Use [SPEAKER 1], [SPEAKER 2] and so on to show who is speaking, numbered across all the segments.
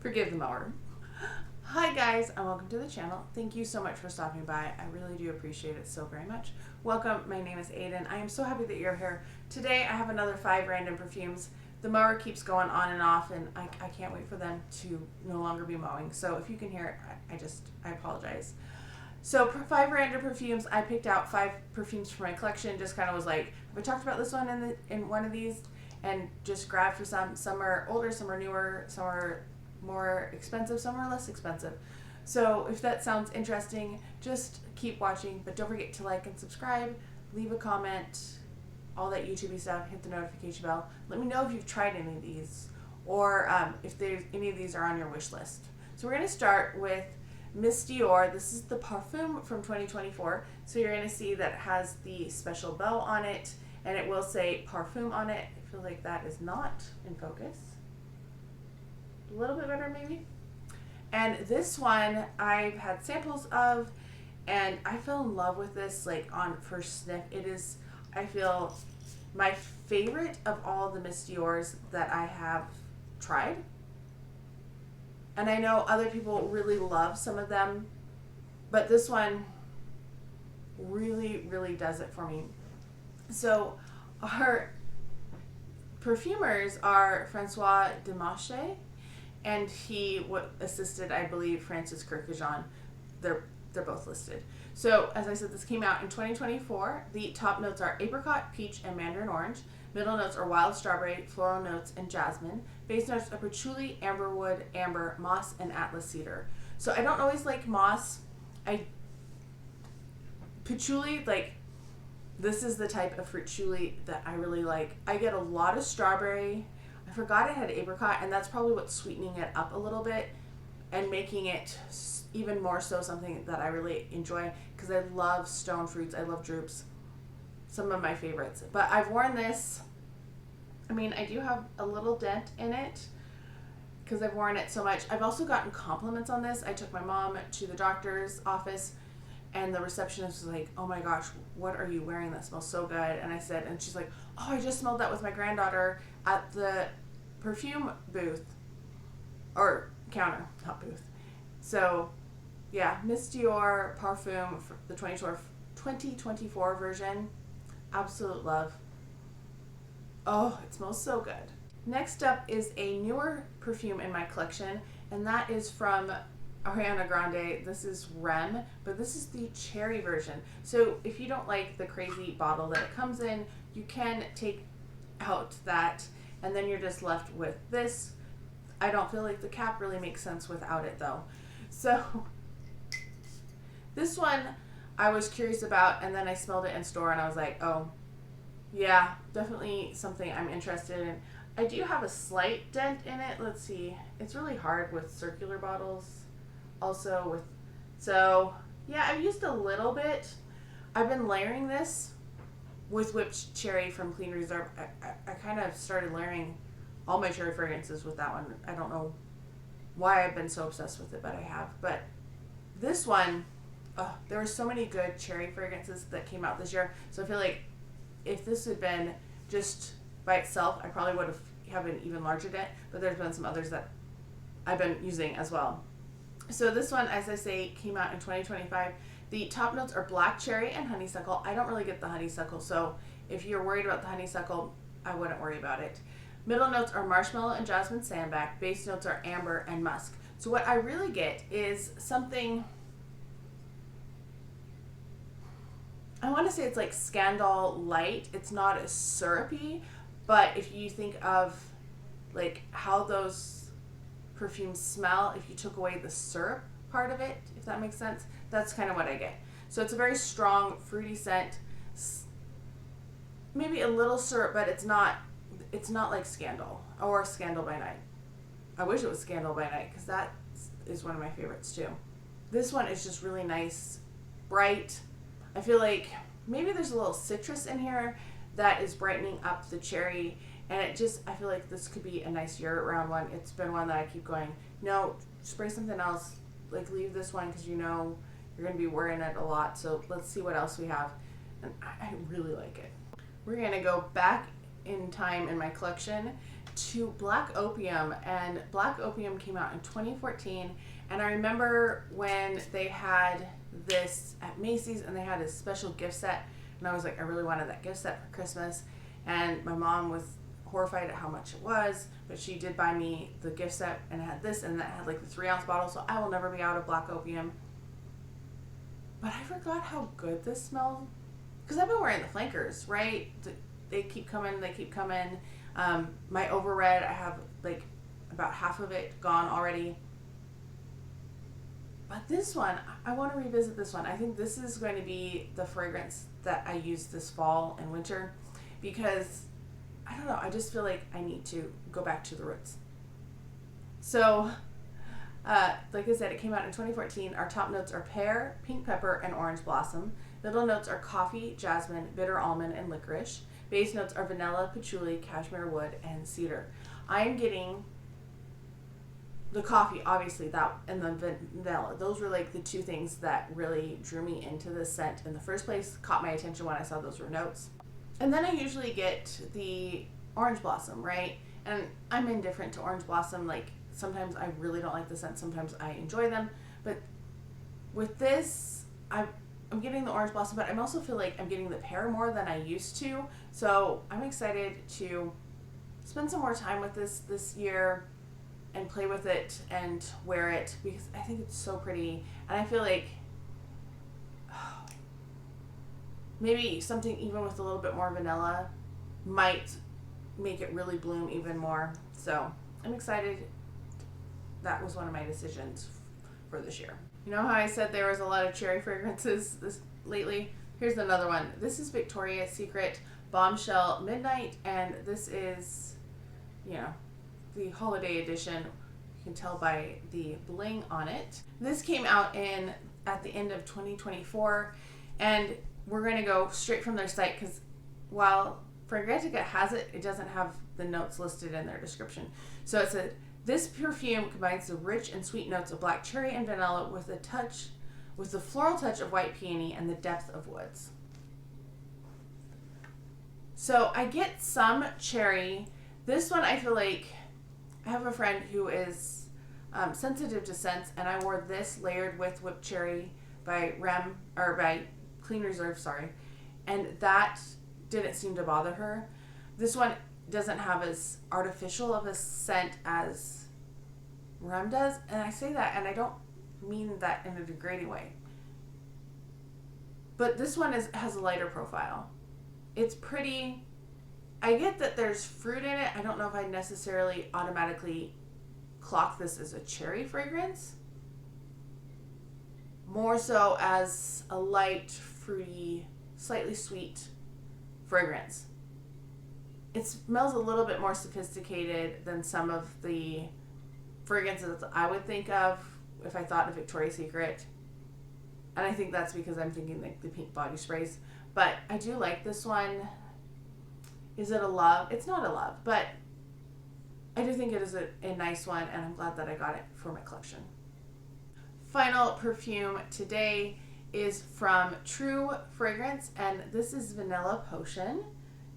[SPEAKER 1] Forgive the mower. Hi guys, and welcome to the channel. Thank you so much for stopping by. I really do appreciate it so very much. Welcome, my name is Aiden. I am so happy that you're here. Today I have another 5 random perfumes. The mower keeps going on and off, and I can't wait for them to no longer be mowing. So if you can hear it, I apologize. So 5 random perfumes. I picked out 5 perfumes for my collection. Just kind of was like, have I talked about this one in one of these? And just grabbed for some. Some are older, some are newer, some are more expensive, some are less expensive. So if that sounds interesting, just keep watching, but don't forget to like and subscribe, leave a comment, all that YouTube stuff, hit the notification bell. Let me know if you've tried any of these, or if any of these are on your wish list. So we're going to start with Miss Dior. This is the Parfum from 2024. So you're going to see that it has the special bow on it, and it will say Parfum on it. I feel like that is not in focus. A little bit better maybe. And this one I've had samples of, and I fell in love with this like on first sniff. It is, I feel, my favorite of all the Miss Dior's that I have tried. And I know other people really love some of them, but this one really, really does it for me. So our perfumers are Francois Demachet, and he assisted, I believe, Francis Kirkhajan. They're both listed. So, as I said, this came out in 2024. The top notes are apricot, peach, and mandarin orange. Middle notes are wild strawberry, floral notes, and jasmine. Base notes are patchouli, amberwood, amber, moss, and atlas cedar. So, I don't always like moss. Patchouli, like, this is the type of patchouli that I really like. I get a lot of strawberry. I forgot it had apricot, and that's probably what's sweetening it up a little bit and making it even more so something that I really enjoy, because I love stone fruits. I love drupes. Some of my favorites. But I've worn this. I mean, I do have a little dent in it because I've worn it so much. I've also gotten compliments on this. I took my mom to the doctor's office, and the receptionist was like, oh my gosh, what are you wearing? That smells so good. And I said, and she's like, oh, I just smelled that with my granddaughter at the perfume booth, or counter, not booth. So yeah, Miss Dior Parfum for the 2024 version. Absolute love. Oh, it smells so good. Next up is a newer perfume in my collection, and that is from Ariana Grande. This is R.E.M, but this is the cherry version. So if you don't like the crazy bottle that it comes in, you can take out that, and then you're just left with this. I don't feel like the cap really makes sense without it though. So this one I was curious about, and then I smelled it in store and I was like, oh yeah, definitely something I'm interested in. I do have a slight dent in it. Let's see. It's really hard with circular bottles. Also with, so yeah, I've used a little bit. I've been layering this with whipped cherry from Clean Reserve. I kind of started layering all my cherry fragrances with that one. I don't know why I've been so obsessed with it, but I have. But this one, there were so many good cherry fragrances that came out this year. So I feel like if this had been just by itself, I probably would have an even larger dent. But there's been some others that I've been using as well. So this one, as I say, came out in 2025. The top notes are black cherry and honeysuckle. I don't really get the honeysuckle, so if you're worried about the honeysuckle, I wouldn't worry about it. Middle notes are marshmallow and jasmine sandalwood. Base notes are amber and musk. So what I really get is something, I want to say it's like Scandal light. It's not as syrupy, but if you think of like how those perfumes smell, if you took away the syrup part of it, if that makes sense, that's kind of what I get. So it's a very strong fruity scent, maybe a little syrup, but it's not like Scandal or Scandal by Night. I wish it was Scandal by Night, because that is one of my favorites too. This one is just really nice, bright. I feel like maybe there's a little citrus in here that is brightening up the cherry, and I feel like this could be a nice year-round one. It's been one that I keep going, no, spray something else, like leave this one because you know you're going to be wearing it a lot. So let's see what else we have. And I really like it. We're going to go back in time in my collection to Black Opium, and Black Opium came out in 2014. And I remember when they had this at Macy's and they had a special gift set, and I was like, I really wanted that gift set for Christmas. And my mom was horrified at how much it was, but she did buy me the gift set, and it had this, and that had like the 3-ounce bottle, so I will never be out of Black Opium. But I forgot how good this smelled, because I've been wearing the flankers, right? They keep coming, they keep coming. My overred, I have like about half of it gone already. But this one, I want to revisit this one. I think this is going to be the fragrance that I use this fall and winter, because I don't know, I just feel like I need to go back to the roots. So, like I said, it came out in 2014. Our top notes are pear, pink pepper, and orange blossom. Middle notes are coffee, jasmine, bitter almond, and licorice. Base notes are vanilla, patchouli, cashmere wood, and cedar. I am getting the coffee, obviously, that, and the vanilla. Those were like the two things that really drew me into this scent in the first place, caught my attention when I saw those were notes. And then I usually get the orange blossom, right? And I'm indifferent to orange blossom. Like, sometimes I really don't like the scent, sometimes I enjoy them. But with this, I'm getting the orange blossom, but I also feel like I'm getting the pear more than I used to. So I'm excited to spend some more time with this year and play with it and wear it, because I think it's so pretty. And I feel like maybe something even with a little bit more vanilla might make it really bloom even more. So I'm excited. That was one of my decisions for this year. You know how I said there was a lot of cherry fragrances lately? Here's another one. This is Victoria's Secret Bombshell Midnight, and this is, you know, the holiday edition. You can tell by the bling on it. This came out at the end of 2024, and we're going to go straight from their site, because while Fragrantica has it, it doesn't have the notes listed in their description. So it said, this perfume combines the rich and sweet notes of black cherry and vanilla with the floral touch of white peony and the depth of woods. So I get some cherry. This one, I feel like, I have a friend who is sensitive to scents, and I wore this layered with whipped cherry by R.E.M, or by Clean Reserve, sorry, and that didn't seem to bother her. This one doesn't have as artificial of a scent as R.E.M does, and I say that, and I don't mean that in a degrading way. But this one has a lighter profile. It's pretty. I get that there's fruit in it. I don't know if I necessarily automatically clock this as a cherry fragrance. More so as a light, fruity, slightly sweet fragrance. It smells a little bit more sophisticated than some of the fragrances I would think of if I thought of Victoria's Secret. And I think that's because I'm thinking like the pink body sprays. But I do like this one. Is it a love? It's not a love, but I do think it is a nice one, and I'm glad that I got it for my collection. Final perfume today is from True Fragrance, and this is Vanilla Potion.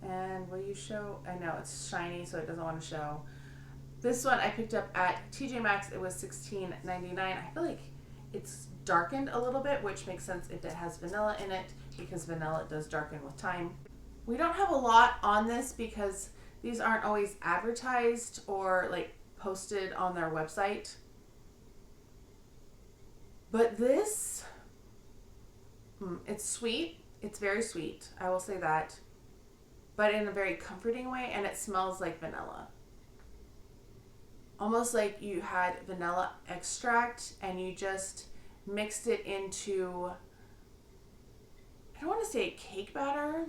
[SPEAKER 1] And will you show? I know it's shiny, so it doesn't want to show. This one I picked up at TJ Maxx. It was $16.99. I feel like it's darkened a little bit, which makes sense if it has vanilla in it, because vanilla does darken with time. We don't have a lot on this because these aren't always advertised or like posted on their website. But this, it's sweet. It's very sweet. I will say that. But in a very comforting way, and it smells like vanilla. Almost like you had vanilla extract and you just mixed it into, I don't want to say cake batter,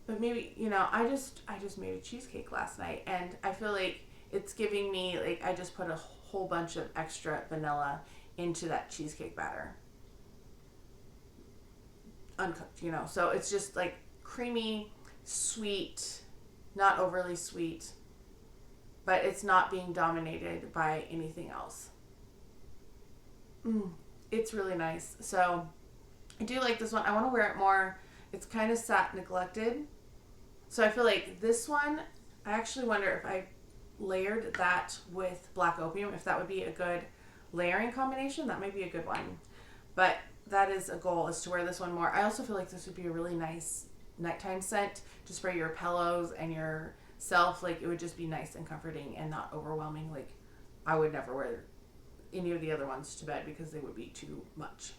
[SPEAKER 1] but maybe, you know, I just made a cheesecake last night, and I feel like it's giving me, like, I just put a whole bunch of extra vanilla into that cheesecake batter. Uncooked, you know. So it's just like creamy, sweet, not overly sweet, but it's not being dominated by anything else. It's really nice. So I do like this one. I want to wear it more. It's kind of sat neglected. So I feel like this one, I actually wonder if I layered that with Black Opium, if that would be a good layering combination. That might be a good one. But that is a goal, is to wear this one more. I also feel like this would be a really nice nighttime scent to spray your pillows and yourself. Like, it would just be nice and comforting and not overwhelming. Like, I would never wear any of the other ones to bed because they would be too much.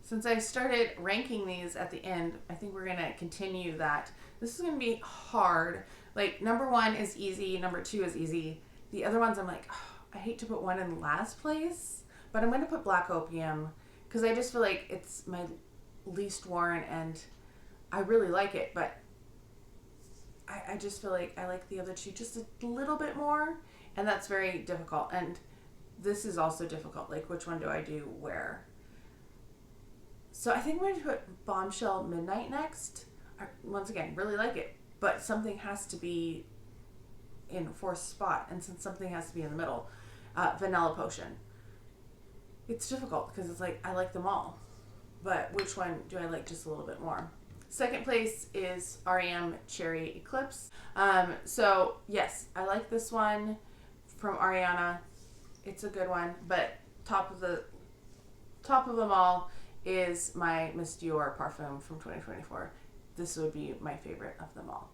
[SPEAKER 1] Since I started ranking these at the end, I think we're going to continue that. This is going to be hard. Like, number 1 is easy. Number 2 is easy. The other ones, I'm like, oh, I hate to put one in last place, but I'm going to put Black Opium because I just feel like it's my least worn and I really like it, but I just feel like I like the other two just a little bit more, and that's very difficult. And this is also difficult. Like, which one do I do where? So I think I'm going to put Bombshell Midnight next. Once again, really like it, but something has to be in fourth spot, and since something has to be in the middle, Vanilla Potion. It's difficult because it's like I like them all, but which one do I like just a little bit more? Second place is R.E.M Cherry Eclipse. So yes, I like this one from Ariana. It's a good one, but top of them all is my Miss Dior Parfum from 2024. This would be my favorite of them all.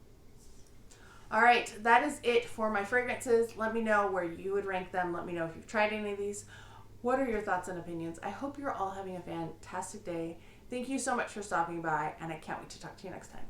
[SPEAKER 1] All right, that is it for my fragrances. Let me know where you would rank them. Let me know if you've tried any of these. What are your thoughts and opinions? I hope you're all having a fantastic day. Thank you so much for stopping by, and I can't wait to talk to you next time.